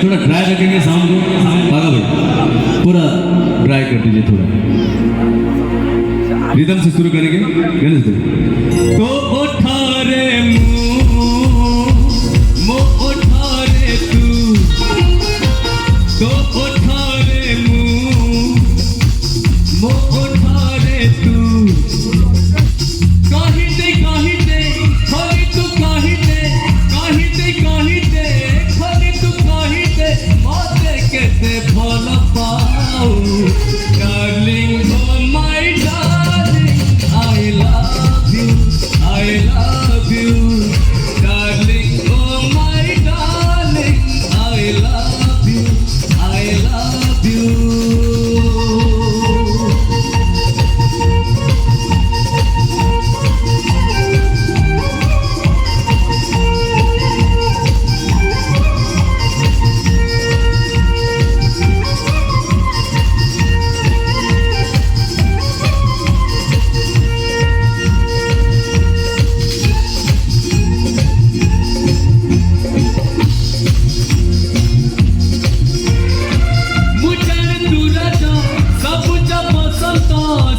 थोड़ा ड्राई रखेंगे साउंड को। पागा भाई पूरा ड्राई कर दीजिए थोड़ा। रिदम से शुरू करेंगे। गणेश भाई तो उठा रे मो उठा रे तू, तो उठा रे मो उठा रे तू, कहीं दे खाली तू कहीं दे खाली तू कहीं दे मौते के दे भल पाऊ darling oh my darling I love you darling oh my darling I love you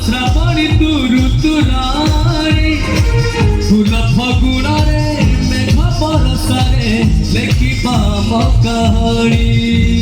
Shrabani तुरु तुरारी फूल फगुणारे मेघ बरसारे लेखिबा म कहानी।